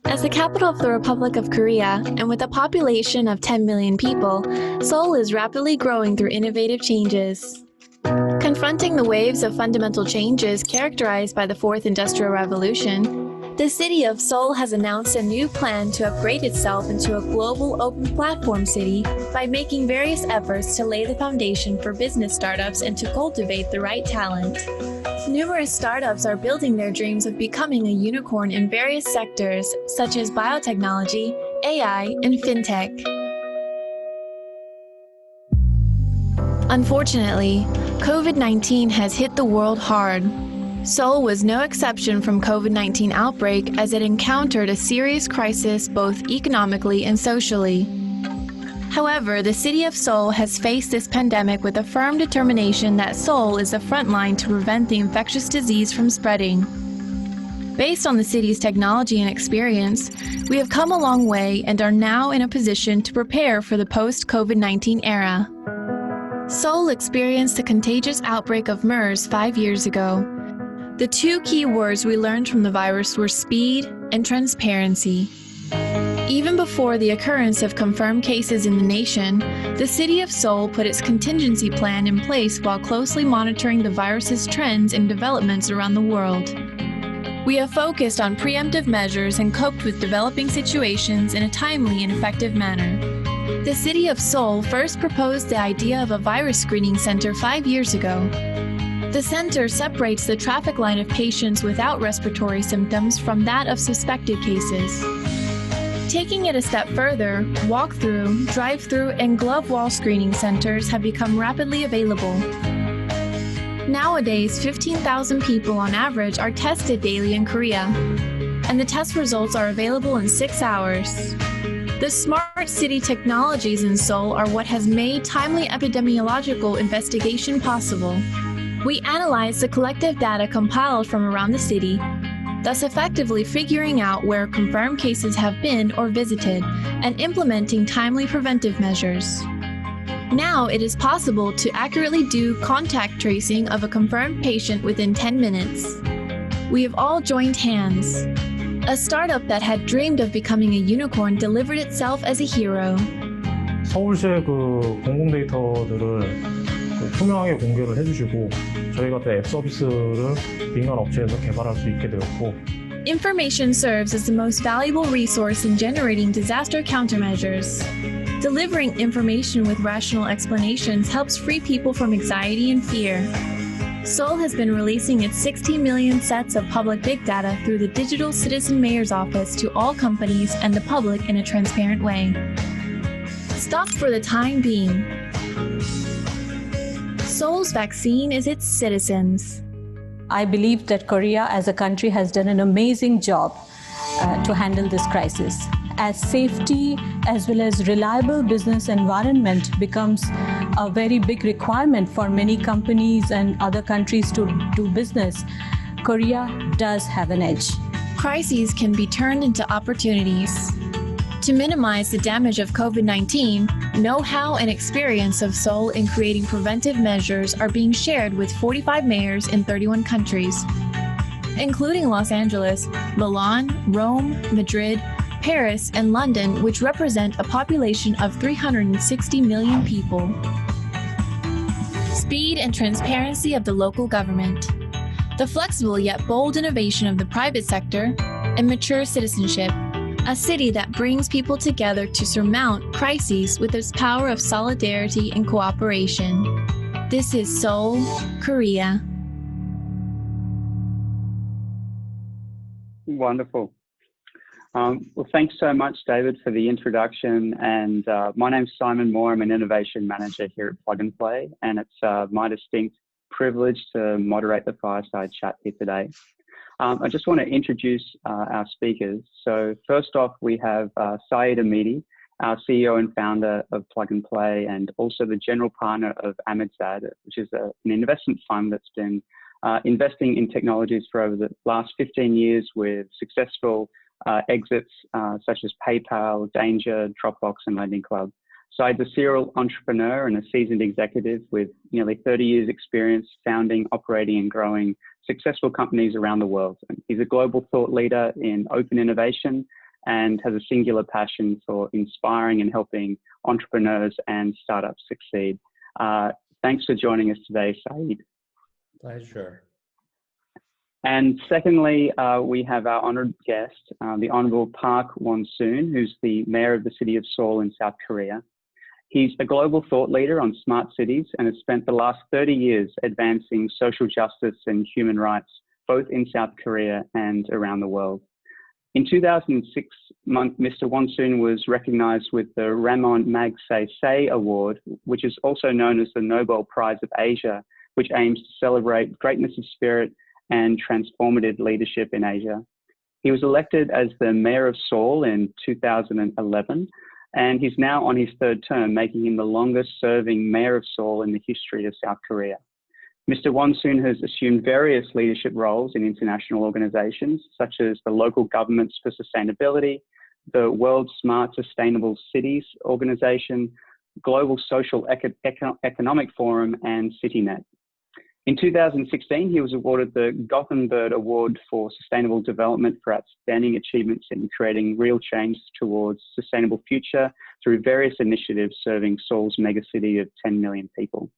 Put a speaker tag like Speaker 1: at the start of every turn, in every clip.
Speaker 1: As the capital of the Republic of Korea, and with a population of 10 million people, Seoul is rapidly growing through innovative changes. Confronting the waves of fundamental changes characterized by the Fourth Industrial Revolution, the city of Seoul has announced a new plan to upgrade itself into a global open platform city by making various efforts to lay the foundation for business startups and to cultivate the right talent. Numerous startups are building their dreams of becoming a unicorn in various sectors, such as biotechnology, AI, and fintech. Unfortunately, COVID-19 has hit the world hard. Seoul was no exception from COVID-19 outbreak as it encountered a serious crisis both economically and socially. However, the city of Seoul has faced this pandemic with a firm determination that Seoul is the front line to prevent the infectious disease from spreading. Based on the city's technology and experience, we have come a long way and are now in a position to prepare for the post-COVID-19 era. Seoul experienced a contagious outbreak of MERS 5 years ago. The two key words we learned from the virus were speed and transparency. Even before the occurrence of confirmed cases in the nation, the city of Seoul put its contingency plan in place while closely monitoring the virus's trends and developments around the world. We have focused on preemptive measures and coped with developing situations in a timely and effective manner. The city of Seoul first proposed the idea of a virus screening center 5 years ago. The center separates the traffic line of patients without respiratory symptoms from that of suspected cases. Taking it a step further, walk-through, drive-through, and glove wall screening centers have become rapidly available. Nowadays, 15,000 people on average are tested daily in Korea, and the test results are available in 6 hours. The smart city technologies in Seoul are what has made timely epidemiological investigation possible. We analyze the collective data compiled from around the city, thus effectively figuring out where confirmed cases have been or visited, and implementing timely preventive measures. Now it is possible to accurately do contact tracing of a confirmed patient within 10 minutes. We have all joined hands. A startup that had dreamed of becoming a unicorn delivered itself as a hero.
Speaker 2: 서울시의 공공 데이터들을 투명하게 공개를 해주시고 저희가 또 앱 서비스를 민간 업체에서 개발할 수 있게 되었고
Speaker 1: Information serves as the most valuable resource in generating disaster countermeasures. Delivering information with rational explanations helps free people from anxiety and fear. Seoul has been releasing its 16 million sets of public big data through the Digital Citizen Mayor's Office to all companies and the public in a transparent way. Stop for the time being. Seoul's vaccine is its citizens.
Speaker 3: I believe that Korea as a country has done an amazing job to handle this crisis. As safety as well as reliable business environment becomes a very big requirement for many companies and other countries to do business, Korea does have an edge.
Speaker 1: Crises can be turned into opportunities. To minimize the damage of COVID-19, know-how and experience of Seoul in creating preventive measures are being shared with 45 mayors in 31 countries, including Los Angeles, Milan, Rome, Madrid, Paris, and London, which represent a population of 360 million people. Speed and transparency of the local government. The flexible yet bold innovation of the private sector, and mature citizenship. A city that brings people together to surmount crises with its power of solidarity and cooperation. This is Seoul, Korea.
Speaker 4: Wonderful. Well, thanks so much, David, for the introduction. And my name's Simon Moore. I'm an innovation manager here at Plug and Play, and it's my distinct privilege to moderate the Fireside Chat here today. I just want to introduce our speakers. So first off, we have Saeed Amidi, our CEO and founder of Plug and Play, and also the general partner of Amidzad, which is an investment fund that's been investing in technologies for over the last 15 years with successful exits such as PayPal, Danger, Dropbox, and Lending Club. Saeed's a serial entrepreneur and a seasoned executive with nearly 30 years experience founding, operating, and growing successful companies around the world. And he's a global thought leader in open innovation and has a singular passion for inspiring and helping entrepreneurs and startups succeed. Thanks for joining us today, Saeed.
Speaker 5: Pleasure.
Speaker 4: And secondly, we have our honored guest, the Honorable Park Won-soon, who's the mayor of the city of Seoul in South Korea. He's a global thought leader on smart cities and has spent the last 30 years advancing social justice and human rights, both in South Korea and around the world. In 2006, Mr. Won-soon was recognized with the Ramon Magsaysay Award, which is also known as the Nobel Prize of Asia, which aims to celebrate greatness of spirit and transformative leadership in Asia. He was elected as the mayor of Seoul in 2011, and he's now on his third term, making him the longest serving mayor of Seoul in the history of South Korea. Mr. Won-soon has assumed various leadership roles in international organizations, such as the Local Governments for Sustainability, the World Smart Sustainable Cities Organization, Global Social Economic Forum, and CityNet. In 2016, he was awarded the Gothenburg Award for Sustainable Development for outstanding achievements in creating real change towards a sustainable future through various initiatives serving Seoul's megacity of 10 million people.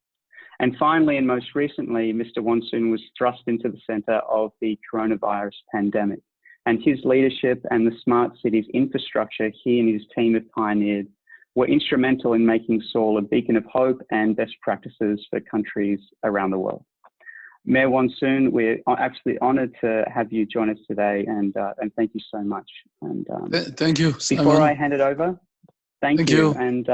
Speaker 4: And finally, and most recently, Mr. Won-soon was thrust into the center of the coronavirus pandemic. And his leadership and the smart cities infrastructure he and his team have pioneered were instrumental in making Seoul a beacon of hope and best practices for countries around the world. Mayor Won-soon, we're actually honored to have you join us today, and thank you so much. And
Speaker 6: thank you, Simon.
Speaker 4: Before I hand it over, thank you. And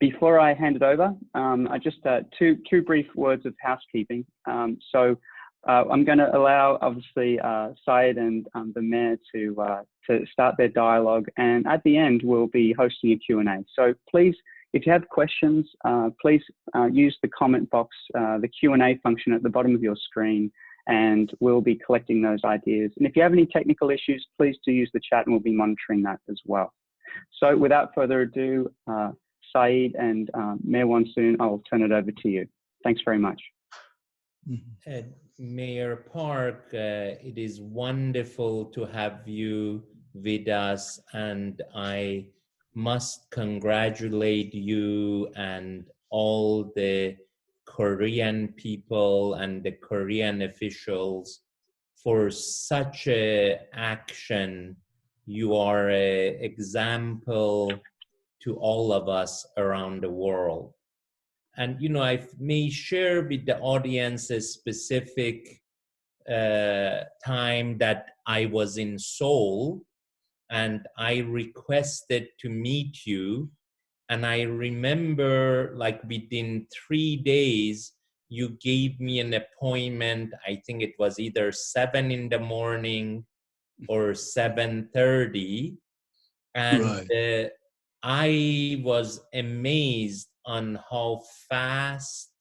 Speaker 4: before I hand it over, I just two brief words of housekeeping. I'm going to allow, obviously, Saeed and the mayor to start their dialogue, and at the end we'll be hosting a Q&A. So please, if you have questions, please use the comment box, the Q&A function at the bottom of your screen, and we'll be collecting those ideas. And if you have any technical issues, please do use the chat, and we'll be monitoring that as well. So without further ado, Saeed and Mayor Won-soon, I'll turn it over to you. Thanks very much.
Speaker 5: Mayor Park, it is wonderful to have you with us, and I must congratulate you and all the Korean people and the Korean officials for such an action. You are an example to all of us around the world. And, you know, I may share with the audience a specific time that I was in Seoul and I requested to meet you. And I remember, like, within 3 days, you gave me an appointment. I think it was either 7 in the morning or 7:30. And
Speaker 6: Right.
Speaker 5: I was amazed on how fast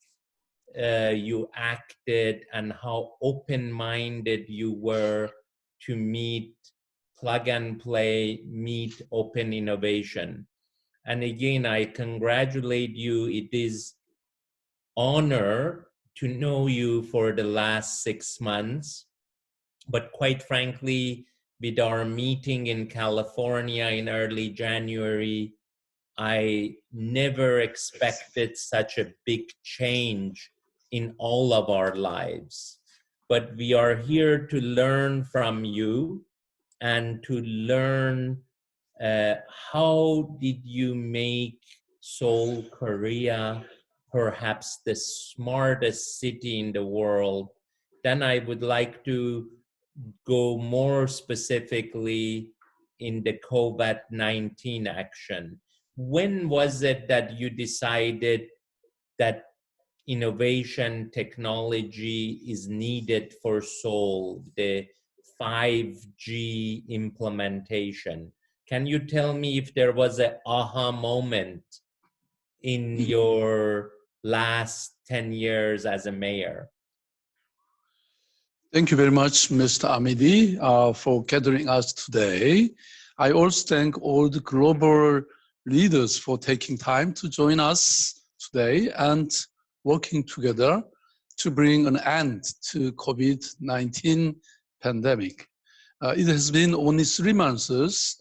Speaker 5: you acted and how open-minded you were to meet plug and play, meet open innovation. And again, I congratulate you. It is honor to know you for the last 6 months. But quite frankly, with our meeting in California in early January, I never expected such a big change in all of our lives. But we are here to learn from you and to learn how did you make Seoul, Korea, perhaps the smartest city in the world. Then I would like to go more specifically in the COVID-19 action. When was it that you decided that innovation technology is needed for Seoul, the 5G implementation? Can you tell me if there was an aha moment in your last 10 years as a mayor?
Speaker 6: Thank you very much, Mr. Amidi, for gathering us today. I also thank all the global leaders for taking time to join us today and working together to bring an end to COVID-19 pandemic. It has been only 3 months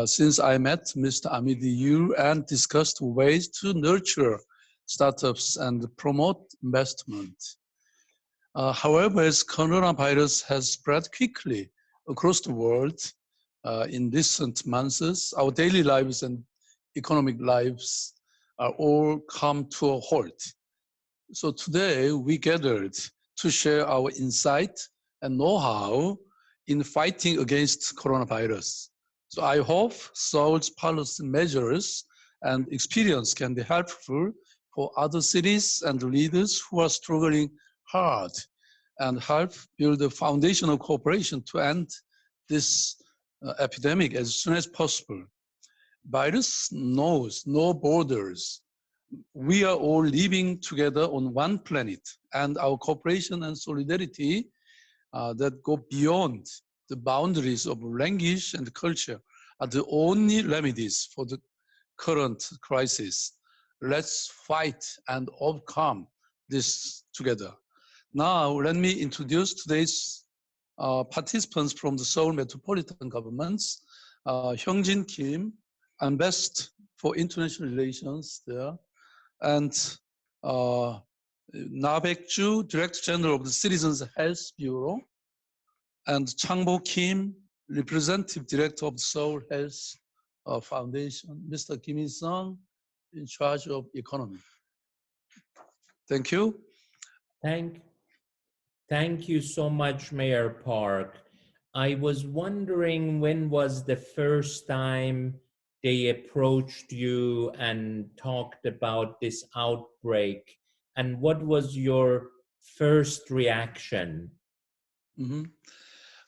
Speaker 6: since I met Mr. Amidi and discussed ways to nurture startups and promote investment. However, as coronavirus has spread quickly across the world in recent months, our daily lives and economic lives are all come to a halt. So today we gathered to share our insight and know-how in fighting against coronavirus. So I hope Seoul's policy measures and experience can be helpful for other cities and leaders who are struggling hard and help build a foundation of cooperation to end this epidemic as soon as possible. Virus knows no borders. We are all living together on one planet, and our cooperation and solidarity that go beyond the boundaries of language and culture are the only remedies for the current crisis. Let's fight and overcome this together. Now, let me introduce today's participants from the Seoul Metropolitan Governments. Hyungjin Kim, Ambassador for International Relations there, and Na Baek-ju, Director General of the Citizens Health Bureau, and Changbo Kim, Representative Director of the Seoul Health Foundation, Mr. Kim Il-sung, in charge of economy. Thank you.
Speaker 5: Thank you so much, Mayor Park. I was wondering, when was the first time they approached you and talked about this outbreak, and what was your first reaction?
Speaker 6: Mm-hmm.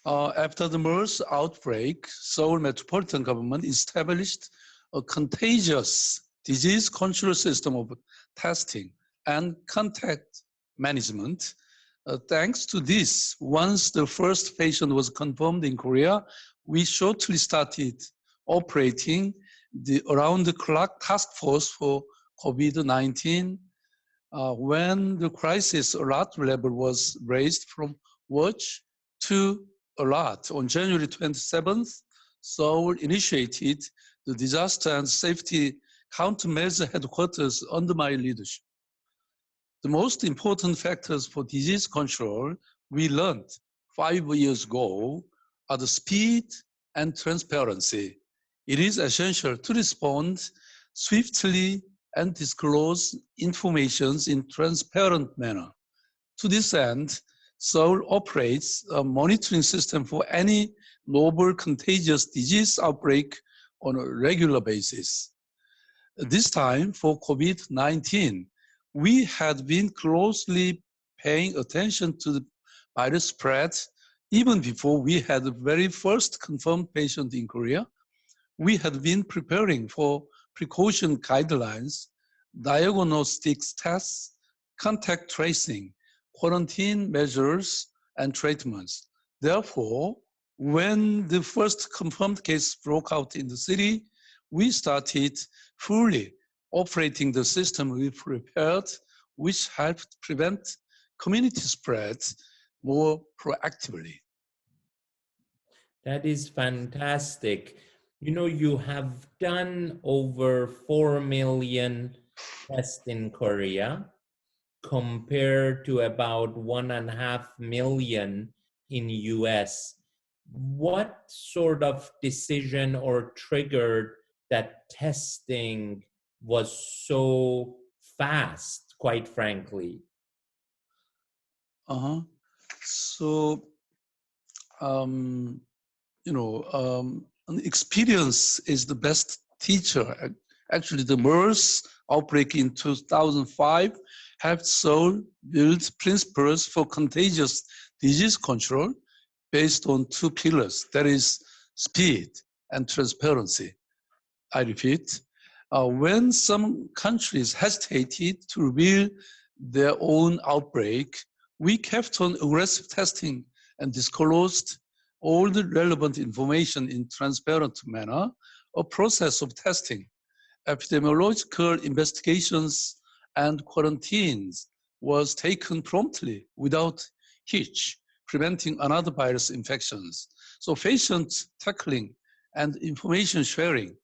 Speaker 6: After the MERS outbreak, Seoul Metropolitan Government established a contagious disease control system of testing and contact management. Thanks to this, once the first patient was confirmed in Korea, we shortly started operating the around-the-clock task force for COVID-19 when the crisis alert level was raised from watch to alert. On January 27th, Seoul initiated the Disaster and Safety Countermeasure Headquarters under my leadership. The most important factors for disease control we learned 5 years ago are the speed and transparency. It is essential to respond swiftly and disclose information in transparent manner. To this end, Seoul operates a monitoring system for any novel contagious disease outbreak on a regular basis. This time for COVID-19, we had been closely paying attention to the virus spread even before we had the very first confirmed patient in Korea. We had been preparing for precaution guidelines, diagnostics tests, contact tracing, quarantine measures, and treatments. Therefore, when the first confirmed case broke out in the city, we started fully operating the system we prepared, which helped prevent community spread more proactively.
Speaker 5: That is fantastic. You know, you have done over 4 million tests in Korea compared to about 1.5 million in US. What sort of decision or triggered that testing was so fast, quite frankly?
Speaker 6: So, experience is the best teacher. Actually, the MERS outbreak in 2005 helped Seoul build principles for contagious disease control based on 2 pillars, that is speed and transparency. I repeat, when some countries hesitated to reveal their own outbreak, we kept on aggressive testing and disclosed all the relevant information in transparent manner. A process of testing, epidemiological investigations, and quarantines was taken promptly without hitch, preventing another virus infections. So patient tackling and information sharing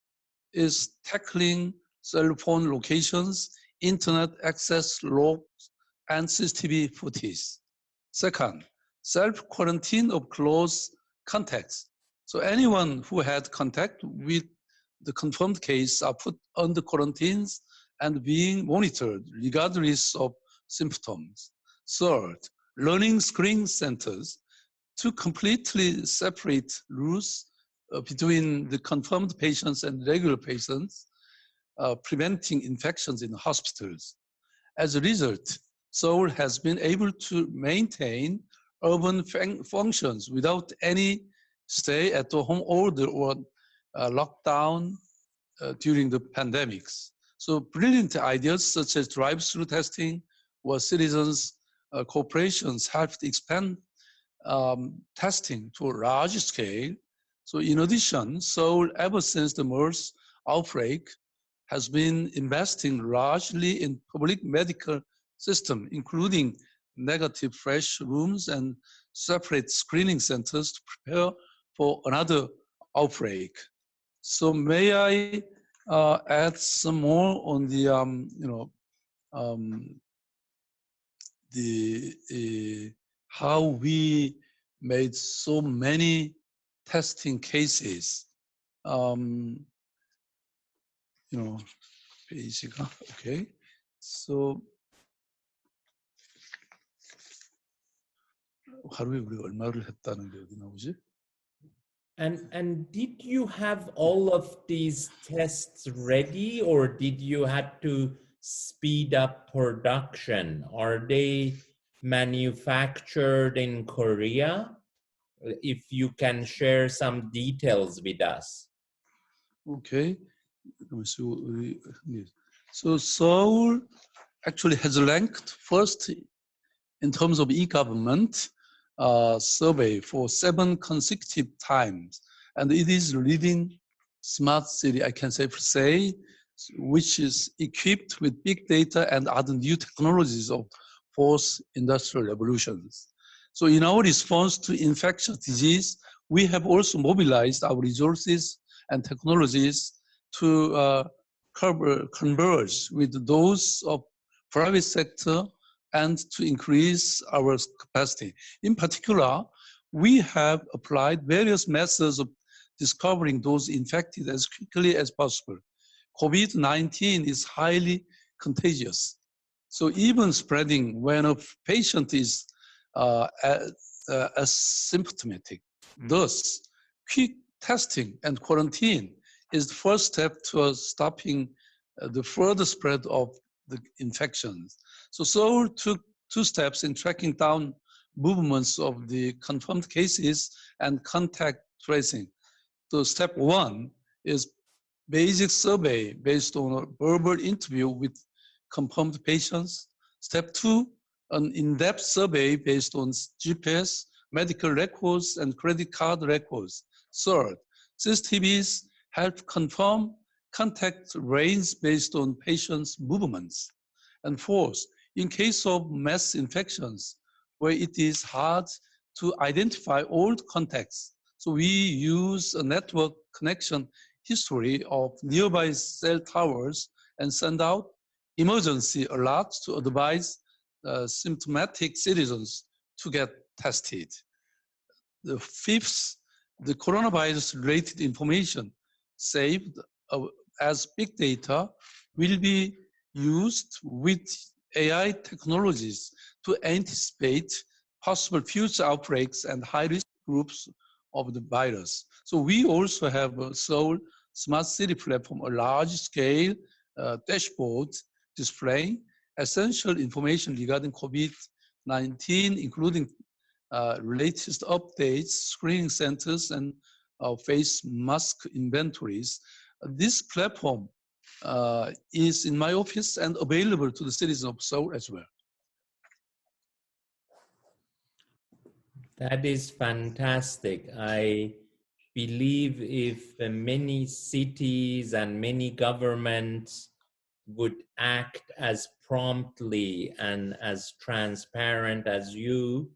Speaker 6: is tackling cell phone locations, internet access logs, and CCTV footage. Second, self-quarantine of close contacts. So anyone who had contact with the confirmed case are put under quarantines and being monitored regardless of symptoms. Third, learning screening centers to completely separate rules between the confirmed patients and regular patients, preventing infections in hospitals. As a result, Seoul has been able to maintain urban functions without any stay-at-home order or lockdown during the pandemics. So brilliant ideas such as drive-through testing or citizens' corporations helped expand testing to a large scale. So in addition, Seoul, ever since the MERS outbreak, has been investing largely in public medical system, including negative fresh rooms and separate screening centers to prepare for another outbreak. So may I add some more on the, how we made so many testing cases. 페이지가, okay. So 하루에 우리가 얼마를 했다는 게 어디 나오지?
Speaker 5: And did you have all of these tests ready, or did you have to speed up production? Are they manufactured in Korea? If you can share some details with us.
Speaker 6: Okay. So Seoul actually has ranked first in terms of e-government survey for 7 consecutive times. And it is leading smart city, I can safely say, which is equipped with big data and other new technologies of fourth industrial revolutions. So in our response to infectious disease, we have also mobilized our resources and technologies to converge with those of private sector and to increase our capacity. In particular, we have applied various methods of discovering those infected as quickly as possible. COVID-19 is highly contagious. So even spreading when a patient is asymptomatic. Thus, quick testing and quarantine is the first step to stopping the further spread of the infections. So Seoul took 2 steps in tracking down movements of the confirmed cases and contact tracing. So step 1 is basic survey based on a verbal interview with confirmed patients. Step 2, an in-depth survey based on GPS, medical records, and credit card records. Third, CCTVs help confirm contact range based on patients' movements. And fourth, in case of mass infections, where it is hard to identify old contacts, so we use a network connection history of nearby cell towers and send out emergency alerts to advise symptomatic citizens to get tested. The fifth, the coronavirus-related information saved as big data will be used with AI technologies to anticipate possible future outbreaks and high-risk groups of the virus. So we also have a Seoul Smart City platform, a large-scale dashboard displaying essential information regarding COVID-19, including latest updates, screening centers, and face mask inventories. This platform is in my office and available to the citizens of Seoul as well.
Speaker 5: That is fantastic. I believe if many cities and many governments would act as promptly and as transparent as you,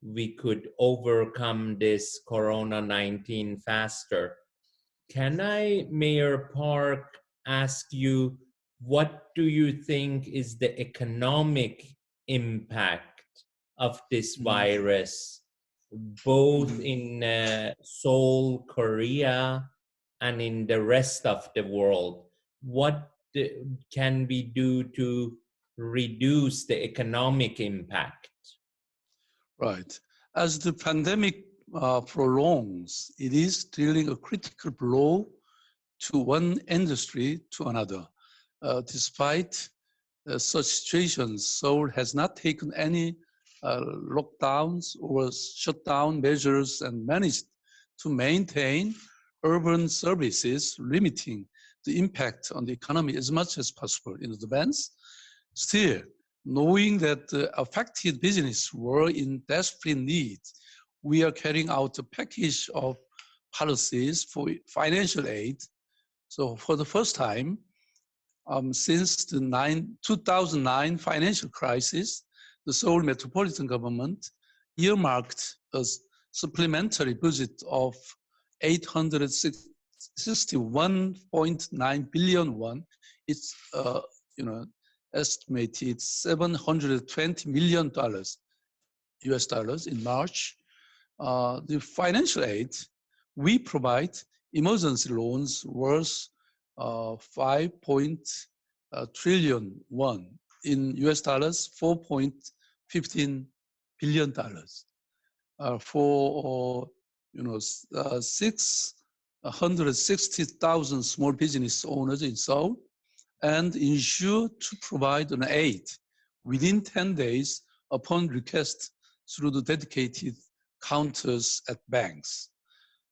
Speaker 5: we could overcome this Corona-19 faster. Can I, Mayor Park, ask you, what do you think is the economic impact of this virus, both in Seoul, Korea, and in the rest of the world? What can we do to reduce the economic impact?
Speaker 6: Right. As the pandemic prolongs, it is dealing a critical blow to one industry to another. Despite such situations, Seoul has not taken any lockdowns or shutdown measures and managed to maintain urban services, limiting the impact on the economy as much as possible in advance. Still, knowing that the affected businesses were in desperate need, we are carrying out a package of policies for financial aid. So for the first time, since the 2009 financial crisis, the Seoul metropolitan government earmarked a supplementary budget of 861.9 billion won. It's estimated $720 million US dollars in March. The financial aid, we provide emergency loans worth 5 trillion won, in US dollars, $4.15 billion. For 660,000 small business owners in Seoul, and ensure to provide an aid within 10 days upon request through the dedicated counters at banks.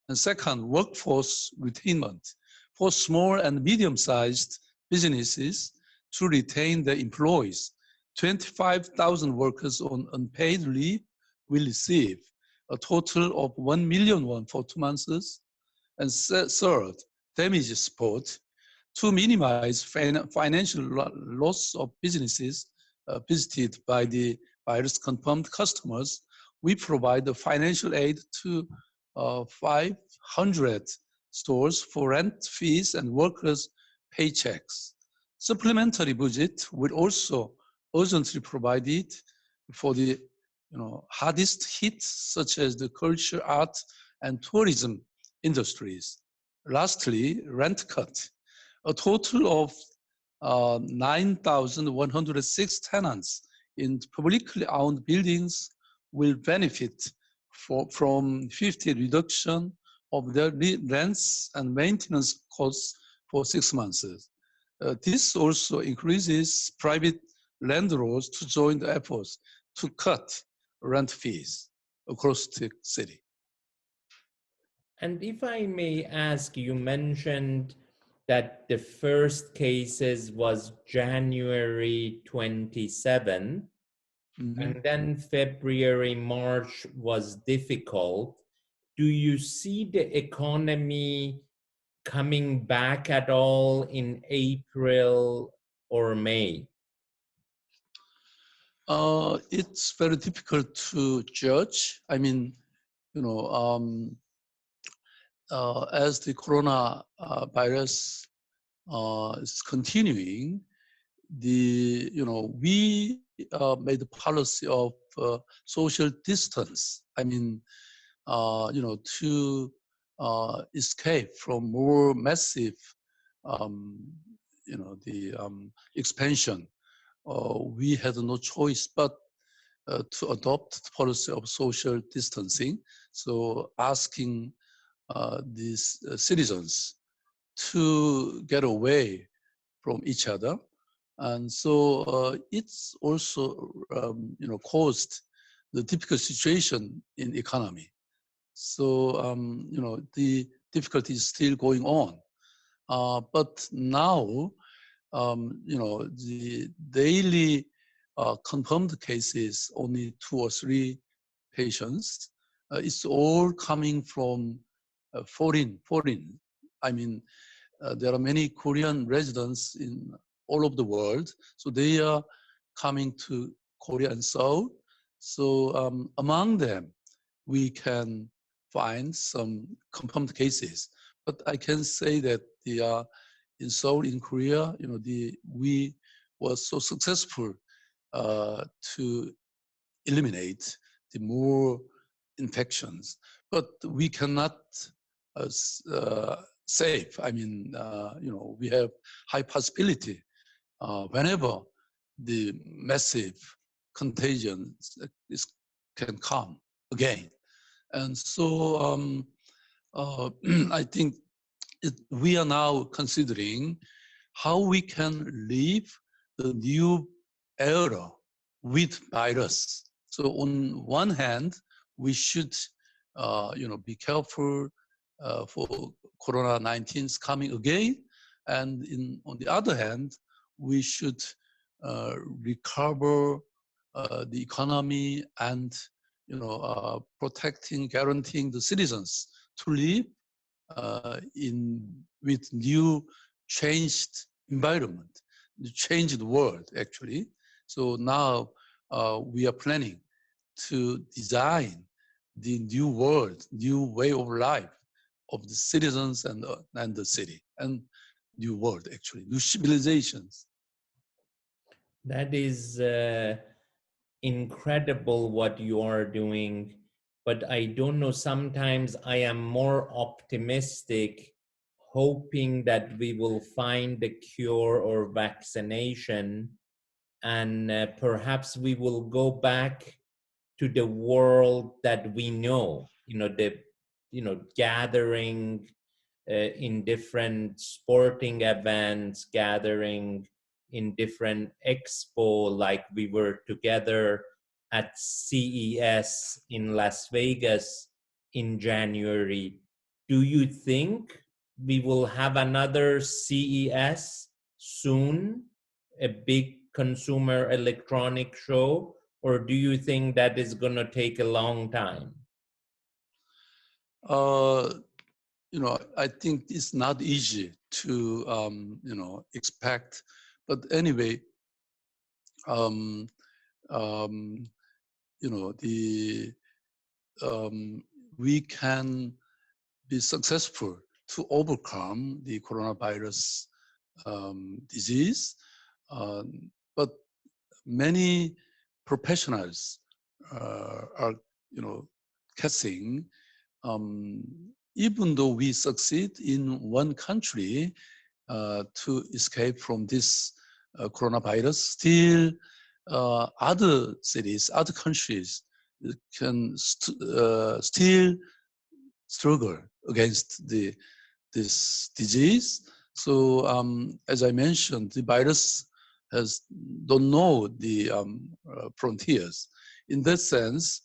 Speaker 6: And second, workforce retainment for small and medium-sized businesses to retain their employees. 25,000 workers on unpaid leave will receive a total of 1 million won for 2 months. And third, damage support to minimize financial loss of businesses visited by the virus-confirmed customers. We provide the financial aid to 500 stores for rent fees and workers' paychecks. Supplementary budget will also urgently provided for the hardest hit, such as the culture, art, and tourism industries. Lastly, rent cut. A total of 9,106 tenants in publicly owned buildings will benefit from 50% reduction of their rents and maintenance costs for 6 months. This also increases private landlords to join the efforts to cut rent fees across the city.
Speaker 5: And if I may ask, you mentioned that the first cases was January 27, and then February, March was difficult. Do you see the economy coming back at all in April or May?
Speaker 6: It's very difficult to judge. I mean, as the corona virus is continuing, we made a policy of social distance. I mean, to escape from more massive, expansion. We had no choice but to adopt the policy of social distancing. So asking these citizens to get away from each other. And so it's also, caused the difficult situation in economy. So, the difficulty is still going on. But now, the daily confirmed cases, only 2 or 3 patients, it's all coming from foreign. I mean, there are many Korean residents in all over the world. So they are coming to Korea and Seoul. So among them, we can find some confirmed cases. But I can say that in Seoul, in Korea, we were so successful to eliminate the more infections, but we cannot save. I mean, we have high possibility whenever the massive contagion can come again. And so I think we are now considering how we can live the new era with virus. So on one hand, we should, be careful for Corona-19's coming again, and on the other hand, we should recover the economy and, protecting, guaranteeing the citizens to live with new changed environment, the changed world actually. So now we are planning to design the new world, new way of life of the citizens and the city, and new world actually, new civilizations.
Speaker 5: That is incredible what you are doing, but I don't know, sometimes I am more optimistic, hoping that we will find a cure or vaccination, and perhaps we will go back to the world that we know, gathering in different sporting events, gathering in different expo, like we were together at CES in Las Vegas in January. Do you think we will have another CES soon, a big consumer electronic show, or do you think that is going to take a long time?
Speaker 6: I think it's not easy to, expect. But anyway, we can be successful to overcome the coronavirus disease. But many professionals are, guessing, even though we succeed in one country to escape from this coronavirus, still other cities, other countries can still struggle against this disease. So as I mentioned, the virus don't know the frontiers. In that sense,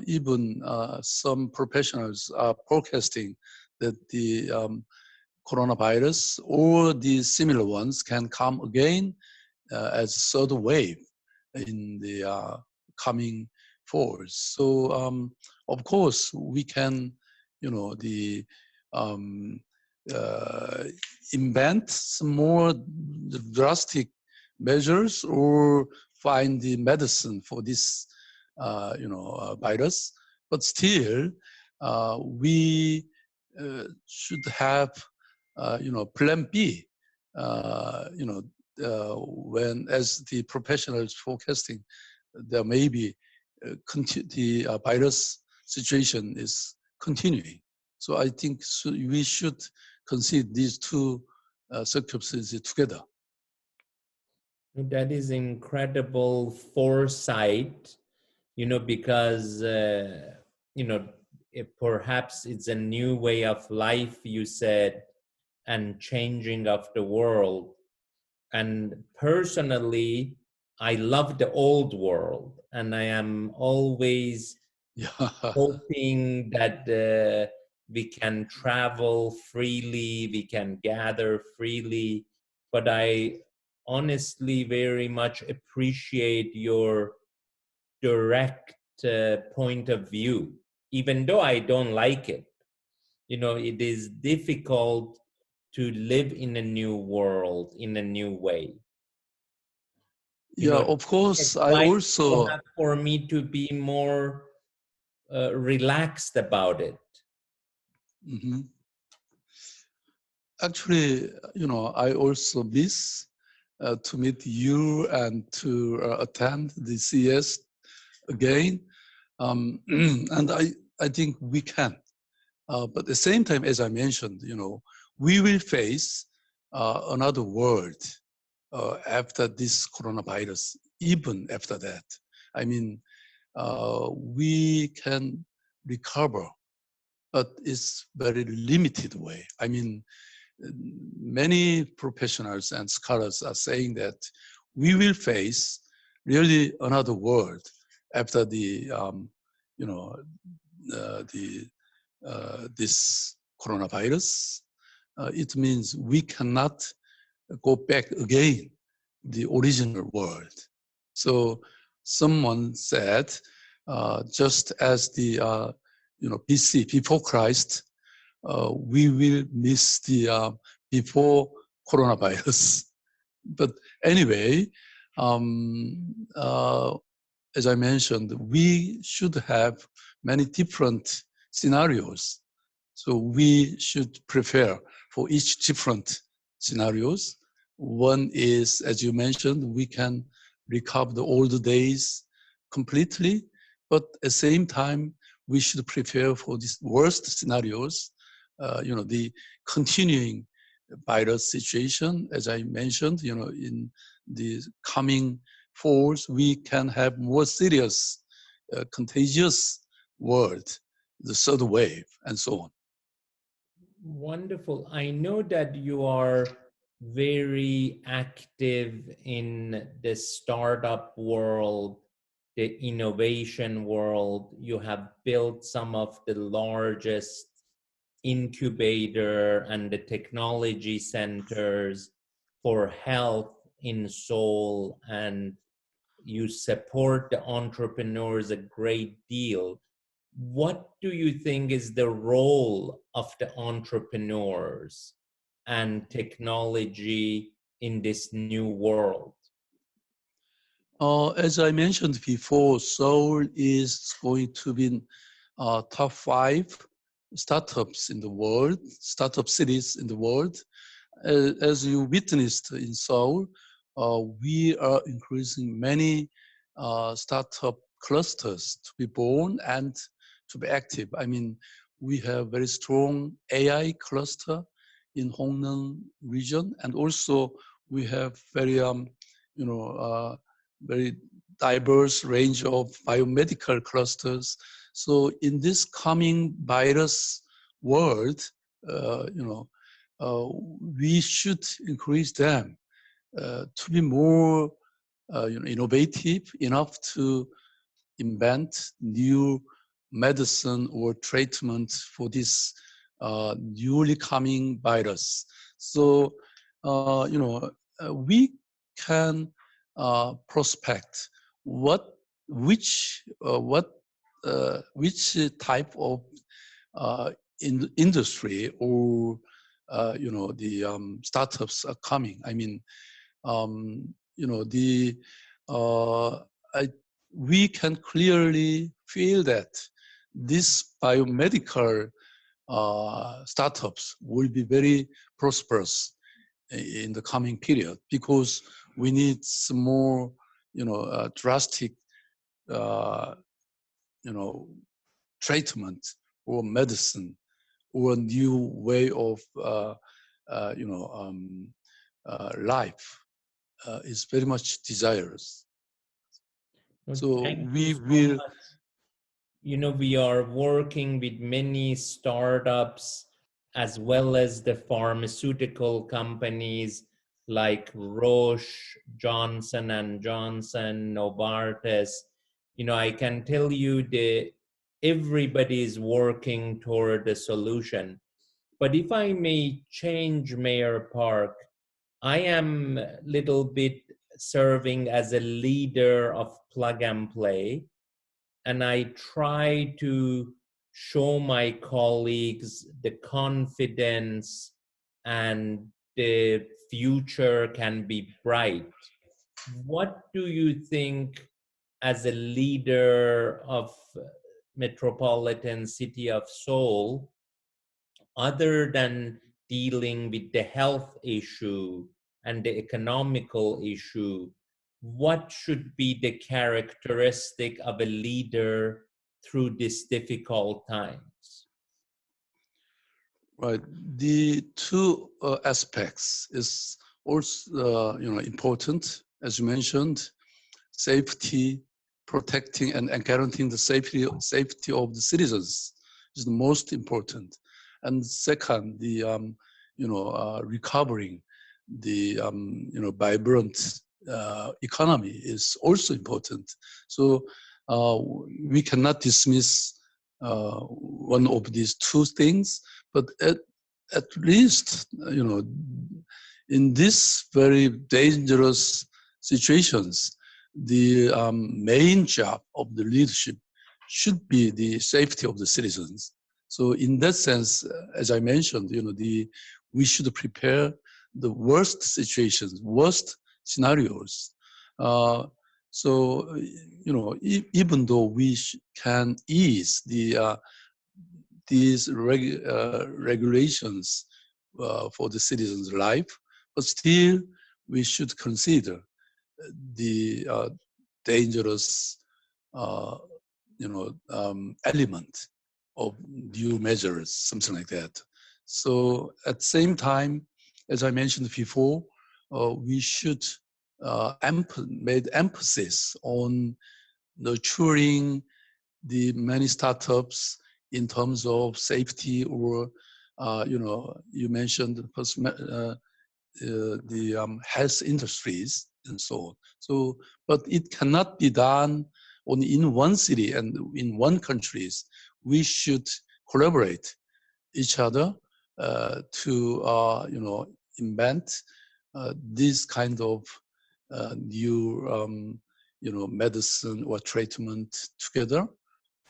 Speaker 6: even some professionals are forecasting that the coronavirus or the similar ones can come again as a third wave in the coming forward. So of course we can, invent some more drastic measures or find the medicine for this, virus. But still, we should have, plan B. When, as the professionals forecasting, there may be the virus situation is continuing. So I think we should consider these two circumstances together.
Speaker 5: That is incredible foresight, because, perhaps it's a new way of life, you said, and changing of the world. And personally, I love the old world, and I am always hoping that we can travel freely, we can gather freely. But I honestly very much appreciate your direct point of view, even though I don't like it. It is difficult to live in a new world in a new way.
Speaker 6: Yeah, of course. I
Speaker 5: Advice
Speaker 6: also
Speaker 5: for me to be more relaxed about it.
Speaker 6: Mhm. Actually, I also miss to meet you and to attend the CES again. And I think we can. But at the same time, as I mentioned, we will face another world after this coronavirus, even after that. I mean, we can recover, but it's very limited way. I mean, many professionals and scholars are saying that we will face really another world after the, this coronavirus. It means we cannot go back again the original world. So someone said, just as the BC, before Christ, we will miss the before coronavirus. But anyway, as I mentioned, we should have many different scenarios. So we should prepare for each different scenarios. One is, as you mentioned, we can recover the old days completely, but at the same time, we should prepare for these worst scenarios, the continuing virus situation, as I mentioned, in the coming falls, we can have more serious, contagious world, the third wave, and so on.
Speaker 5: Wonderful. I know that you are very active in the startup world, the innovation world. You have built some of the largest incubator and the technology centers for health in Seoul, and you support the entrepreneurs a great deal. What do you think is the role of the entrepreneurs and technology in this new world?
Speaker 6: As I mentioned before, Seoul is going to be top 5 startups in the world, startup cities in the world. As you witnessed in Seoul, we are increasing many startup clusters to be born and to be active. I mean, we have very strong AI cluster in Hongnan region, and also we have very, very diverse range of biomedical clusters. So in this coming virus world, we should increase them to be more innovative enough to invent new medicine or treatment for this newly coming virus. So, we can prospect which type of industry or the startups are coming. I mean, we can clearly feel that these biomedical startups will be very prosperous in the coming period, because we need some more, drastic, treatment or medicine or a new way of, life is very much desirous. So
Speaker 5: Thank
Speaker 6: we
Speaker 5: you so
Speaker 6: will.
Speaker 5: much. We are working with many startups as well as the pharmaceutical companies like Roche, Johnson and Johnson, Novartis. I can tell you that everybody is working toward a solution. But if I may change Mayor Park, I am a little bit serving as a leader of Plug and Play, and I try to show my colleagues the confidence and the future can be bright. What do you think, as a leader of metropolitan city of Seoul, other than dealing with the health issue and the economical issue, what should be the characteristic of a leader through these difficult times?
Speaker 6: Right. The two aspects is also important, as you mentioned, safety, protecting and guaranteeing the safety of the citizens is the most important. And second, the recovering the vibrant economy is also important. So we cannot dismiss one of these two things, but at least in this very dangerous situations, the main job of the leadership should be the safety of the citizens. So in that sense, as I mentioned, we should prepare the worst situations, worst scenarios. So even though we can ease these regulations for the citizens' life, but still we should consider the dangerous, element of new measures, something like that. So at the same time, as I mentioned before, we should made emphasis on nurturing the many startups in terms of safety, or you mentioned the health industries and so on. So, but it cannot be done only in one city and in one countries. We should collaborate each other to invent this kind of new medicine or treatment together.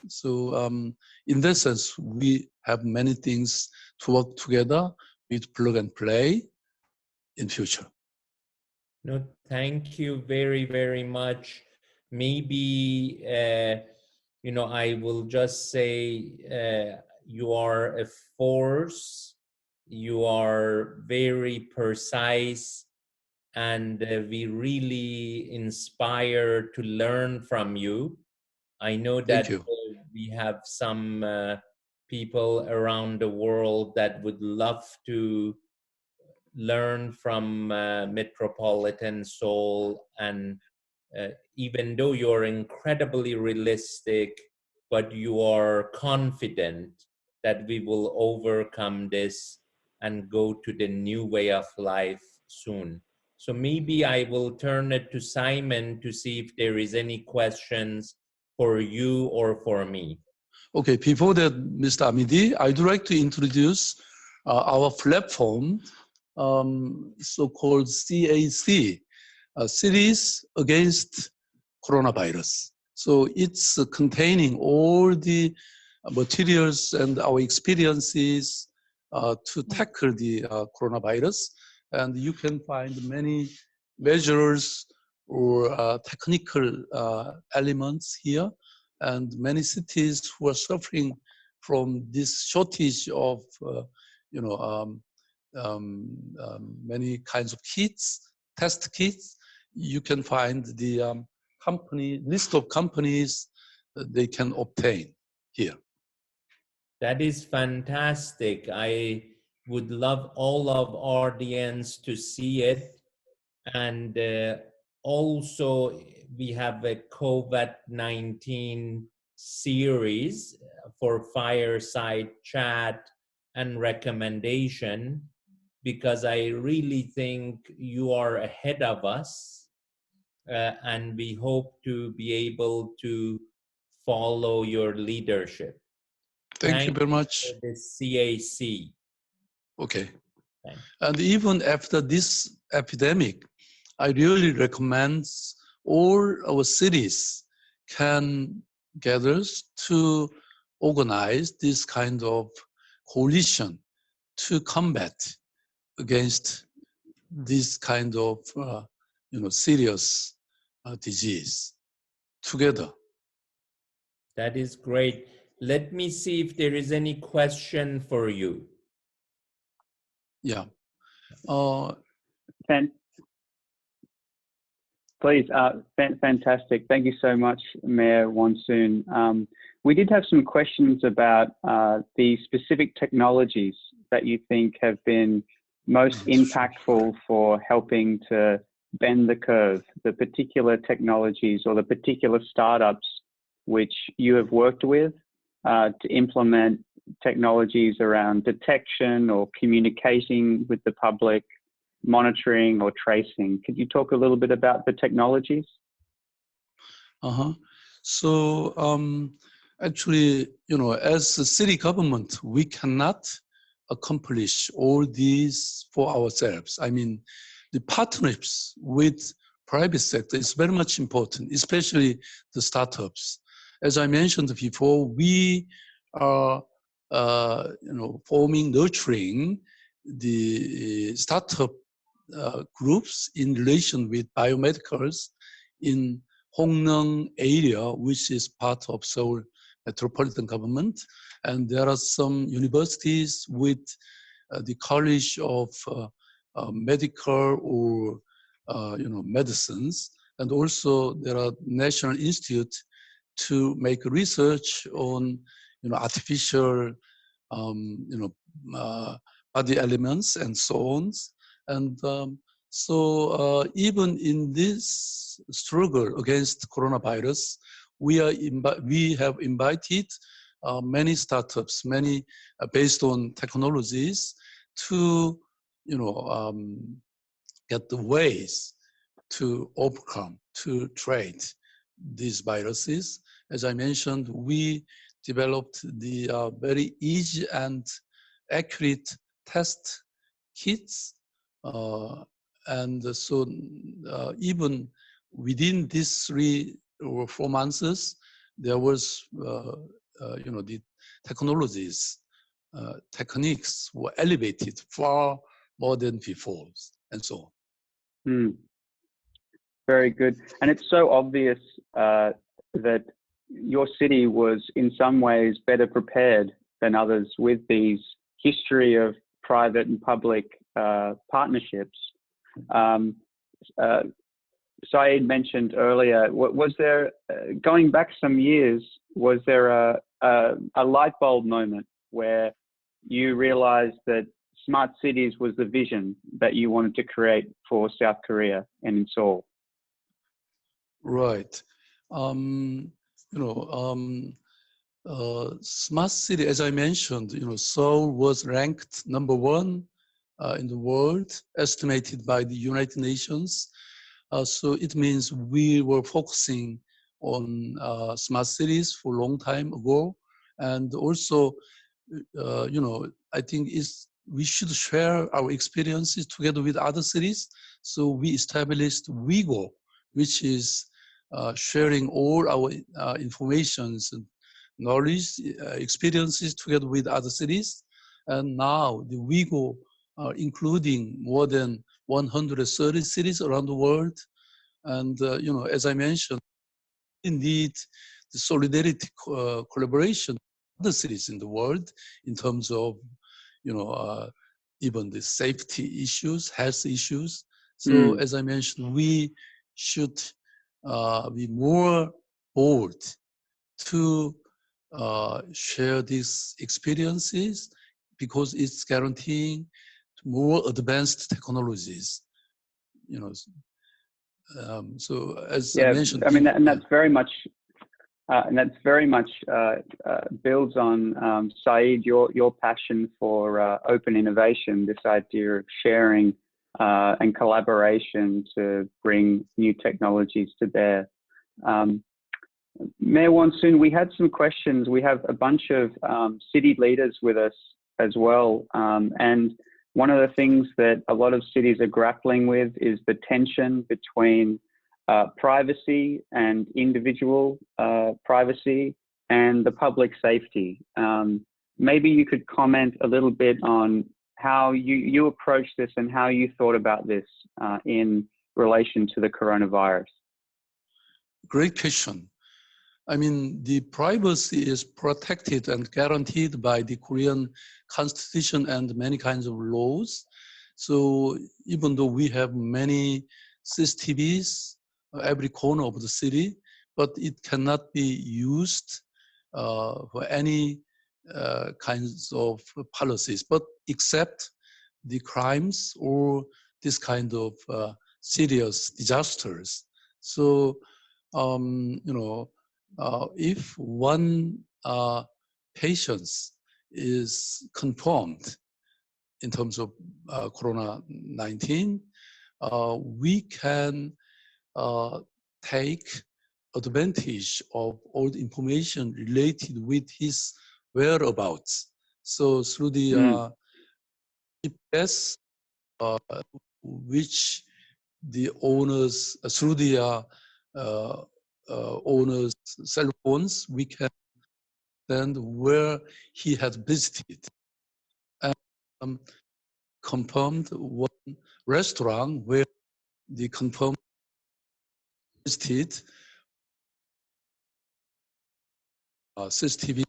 Speaker 6: So in that sense, we have many things to work together with plug and play in future.
Speaker 5: No, thank you very, very much. Maybe, I will just say you are a force, you are very precise, and we really inspire to learn from you. I know that we have some people around the world that would love to learn from metropolitan Seoul, and even though you're incredibly realistic, but you are confident that we will overcome this and go to the new way of life soon. So maybe I will turn it to Simon to see if there is any questions for you or for me.
Speaker 6: Okay, before that, Mr. Amidi, I'd like to introduce our platform, so-called CAC, Cities Against Coronavirus. So it's containing all the materials and our experiences to tackle the coronavirus. And you can find many measures or technical elements here. And many cities who are suffering from this shortage of many kinds of kits, test kits. You can find the list of companies that they can obtain here.
Speaker 5: That is fantastic. I would love all of our audience to see it. And also, we have a COVID-19 series for Fireside Chat and recommendation, because I really think you are ahead of us, and we hope to be able to follow your leadership.
Speaker 6: Thank you very much.
Speaker 5: For the CAC.
Speaker 6: Okay. And even after this epidemic, I really recommend all our cities can gather to organize this kind of coalition to combat against this kind of serious disease together.
Speaker 5: That is great. Let me see if there is any question for you.
Speaker 6: Yeah.
Speaker 4: Please, fantastic. Thank you so much, Mayor Wonsoon. We did have some questions about the specific technologies that you think have been most impactful for helping to bend the curve, the particular technologies or the particular startups which you have worked with to implement technologies around detection or communicating with the public, monitoring or tracing. Could you talk a little bit about the technologies?
Speaker 6: So actually, as a city government, we cannot accomplish all these for ourselves. I mean, the partnerships with private sector is very much important, especially the startups. As I mentioned before, we are, nurturing the startup groups in relation with biomedicals in Hongneung area, which is part of Seoul metropolitan government. And there are some universities with the College of Medical or medicines, and also there are national institute to make research on artificial body elements and so on. And so even in this struggle against coronavirus, we have invited many startups, many based on technologies, to get the ways to overcome, to treat these viruses. As I mentioned, we developed the very easy and accurate test kits. And so even within these 3 or 4 months, there was, the technologies, techniques were elevated far more than before, and so on.
Speaker 4: Very good. And it's so obvious that your city was in some ways better prepared than others with these history of private and public partnerships. Saeed mentioned earlier, was there, going back some years, was there a light bulb moment where you realized that smart cities was the vision that you wanted to create for South Korea and in Seoul?
Speaker 6: Right. Smart city, as I mentioned, Seoul was ranked #1 in the world, estimated by the United Nations. So it means we were focusing on smart cities for a long time ago. And also, I think we should share our experiences together with other cities. So we established WeGo, which is sharing all our informations and knowledge, experiences together with other cities. And now the WeGo are including more than 130 cities around the world. And, as I mentioned, indeed, the solidarity collaboration with other cities in the world in terms of, even the safety issues, health issues. So as I mentioned, we should be more bold to share these experiences, because it's guaranteeing more advanced technologies. So as I mentioned,
Speaker 4: I mean, and that's very much, builds on Saeed, your passion for open innovation, this idea of sharing and collaboration to bring new technologies to bear. Mayor Wonsoon, we had some questions. We have a bunch of city leaders with us as well. And one of the things that a lot of cities are grappling with is the tension between privacy and individual privacy and the public safety. Maybe you could comment a little bit on how you approached this and how you thought about this in relation to the coronavirus.
Speaker 6: Great question. I mean, the privacy is protected and guaranteed by the Korean Constitution and many kinds of laws. So even though we have many CCTVs every corner of the city, but it cannot be used for any kinds of policies, but except the crimes or this kind of serious disasters. So, if one patient is confirmed in terms of Corona-19, we can take advantage of all the information related with his whereabouts. So through the GPS, which the owners, through the owner's cell phones, we can understand where he has visited. And confirmed one restaurant where the confirmed visited CCTV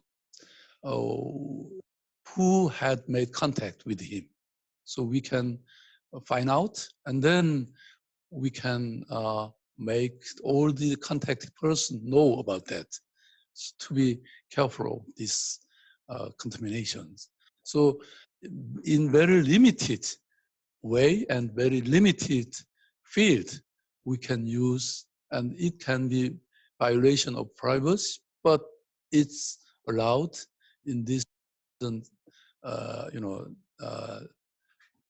Speaker 6: who had made contact with him. So we can find out, and then we can make all the contacted person know about that, to be careful of these contaminations. So in very limited way and very limited field, we can use, and it can be violation of privacy, but it's allowed in these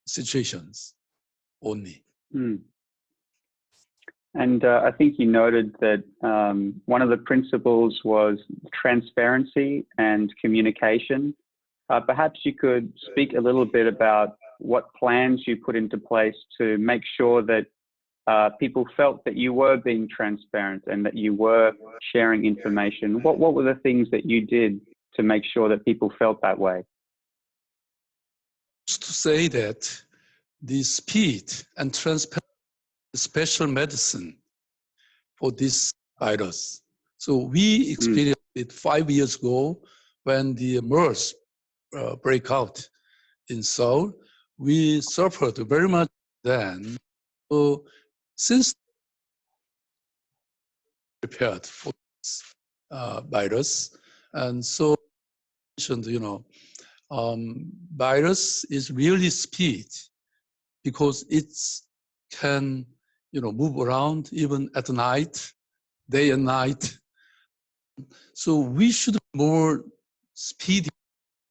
Speaker 6: situations only.
Speaker 4: And I think you noted that one of the principles was transparency and communication. Perhaps you could speak a little bit about what plans you put into place to make sure that people felt that you were being transparent and that you were sharing information. What were the things that you did to make sure that people felt that way?
Speaker 6: Just to say that the speed and transparency is special medicine for this virus. So we experienced it 5 years ago when the MERS break out in Seoul. We suffered very much then. So since prepared for this virus, and so mentioned, virus is really speed because it can, move around even at night, day and night. So we should be more speedy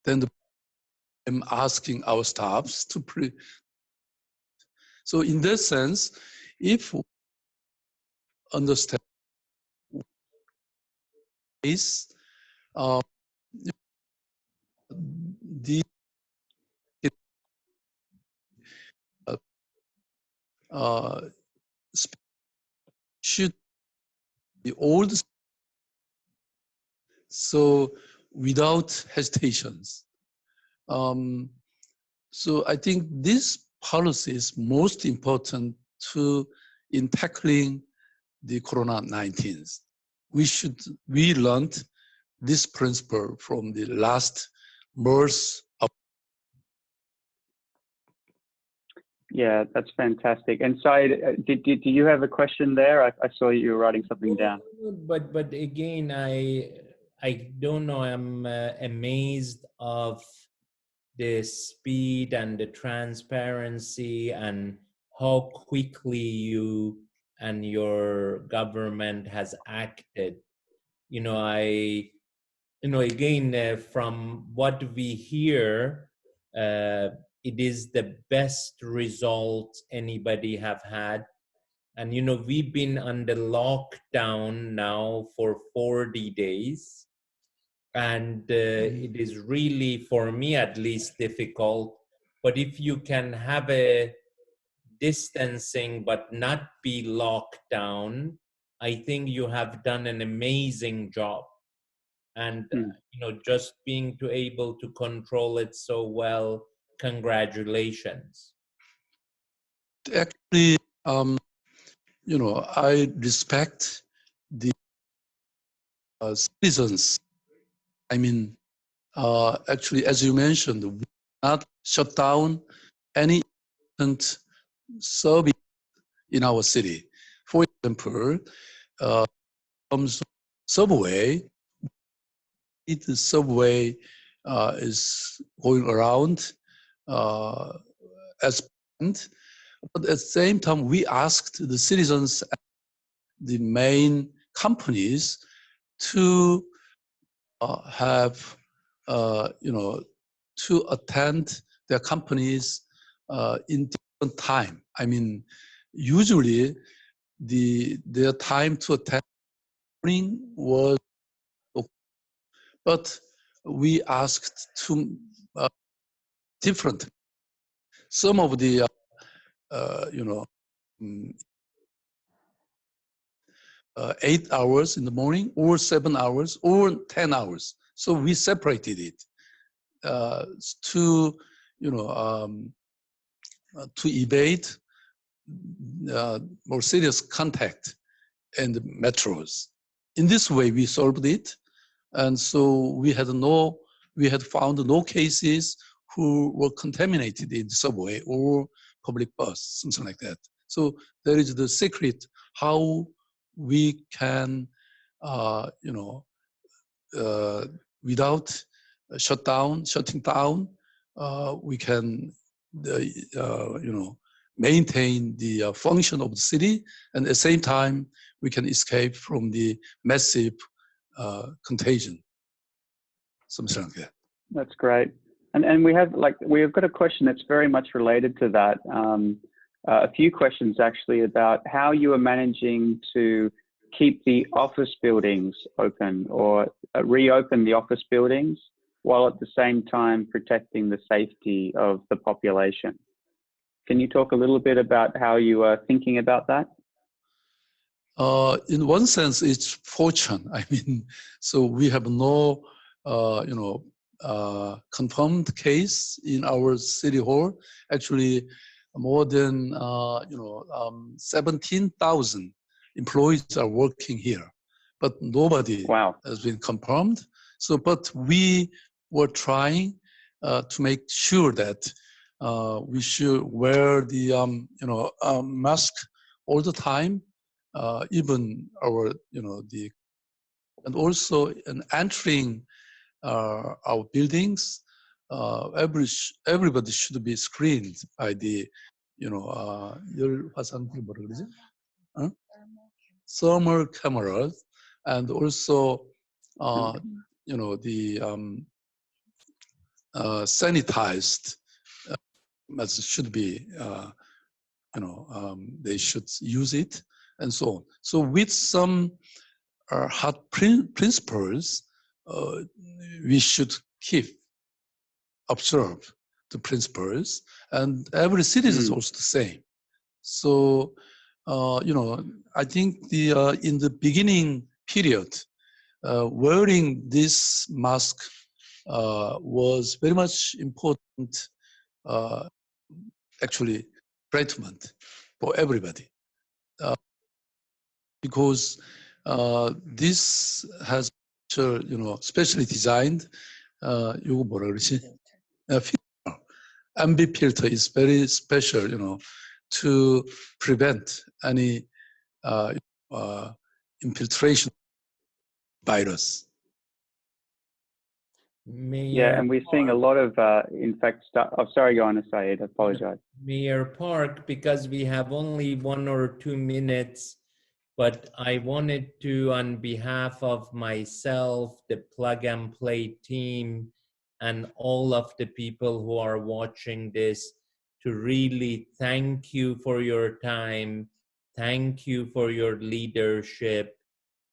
Speaker 6: than I'm asking our staffs to So in that sense, if we understand this, the should be old, so without hesitations. So I think this policy is most important in tackling the Corona-19. We learned this principle from the last MERS.
Speaker 4: Yeah, that's fantastic. And Saeed, do you have a question there? I saw you were writing something down.
Speaker 5: But again, I don't know. I'm amazed of the speed and the transparency and how quickly you and your government has acted. Again, from what we hear, it is the best result anybody have had. And, we've been under lockdown now for 40 days. And it is really, for me at least, difficult. But if you can have a distancing but not be locked down, I think you have done an amazing job. And, just being able to control it so well, congratulations.
Speaker 6: Actually, I respect the citizens. I mean, actually, as you mentioned, we not shut down any service in our city. For example, comes subway. The subway is going around as planned, but at the same time, we asked the citizens, the main companies, to have to attend their companies in different time. I mean, usually their time to attend was, but we asked to different. Some of the 8 hours in the morning, or 7 hours, or 10 hours. So we separated it to evade more serious contact in the metros. In this way, we solved it, and so we had found no cases who were contaminated in the subway or public bus, something like that. So there is the secret how we can, without shutting down, we can, maintain the function of the city, and at the same time, we can escape from the massive contagion. Something like that.
Speaker 4: That's great. And we've got a question that's very much related to that. A few questions actually about how you are managing to keep the office buildings open or reopen the office buildings while at the same time protecting the safety of the population. Can you talk a little bit about how you are thinking about that?
Speaker 6: In one sense, it's fortune. I mean, so we have no, confirmed case in our city hall. Actually, more than 17,000 employees are working here, but nobody has been confirmed. So, but we were trying to make sure that we should wear the mask all the time, even our and also in entering our buildings, everybody should be screened by the thermal cameras, and also the sanitized should be they should use it, and so on. So with some hard principles, we should observe the principles, and every citizen is also the same. So, I think in the beginning period, wearing this mask was very much important, actually, treatment for everybody, because this has, specially designed. 이거 뭐라 그러지? MB filter is very special, to prevent any infiltration virus.
Speaker 4: Yeah, and we're seeing a lot of, in fact, sorry, go on, Saeed, I apologize.
Speaker 5: Mayor Park, because we have only 1 or 2 minutes, but I wanted to, on behalf of myself, the Plug and Play team, and all of the people who are watching this, to really thank you for your time. Thank you for your leadership.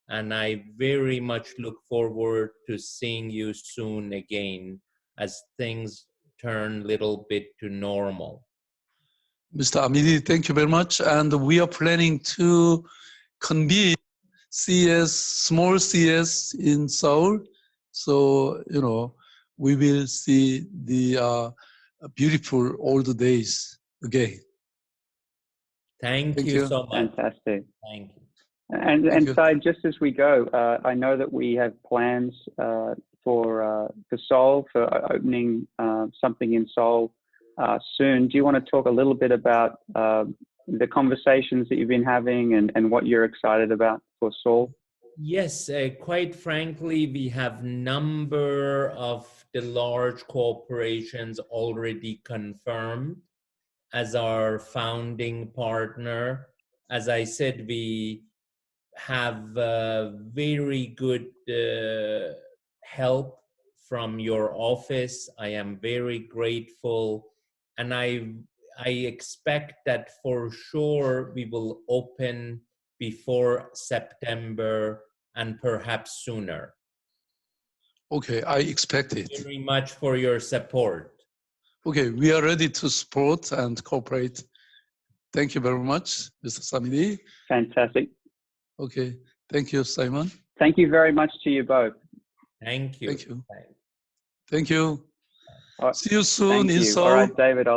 Speaker 5: And I very much look forward to seeing you soon again as things turn a little bit to normal.
Speaker 6: Mr. Amidi, thank you very much. And we are planning to convene small CS in Seoul. So, we will see the beautiful old days again.
Speaker 5: Thank you so much.
Speaker 4: Fantastic.
Speaker 5: Thank you.
Speaker 4: And
Speaker 6: you.
Speaker 4: Saeed, just as we go, I know that we have plans for Seoul, for opening something in Seoul soon. Do you want to talk a little bit about the conversations that you've been having and what you're excited about for Seoul?
Speaker 5: Yes, quite frankly, we have number of the large corporations already confirmed as our founding partner. As I said, we have very good help from your office. I am very grateful, and I expect that for sure we will open before September and perhaps sooner.
Speaker 6: Okay, I expect it.
Speaker 5: Very much for your support.
Speaker 6: Okay, we are ready to support and cooperate. Thank you very much, Mr. Amidi.
Speaker 4: Fantastic.
Speaker 6: Okay, thank you, Simon.
Speaker 4: Thank you very much to you both.
Speaker 5: Thank you.
Speaker 6: Thank you. Thank you.
Speaker 4: All right.
Speaker 6: See you soon
Speaker 4: Thank
Speaker 6: in
Speaker 4: you.
Speaker 6: Seoul.
Speaker 4: All right, David,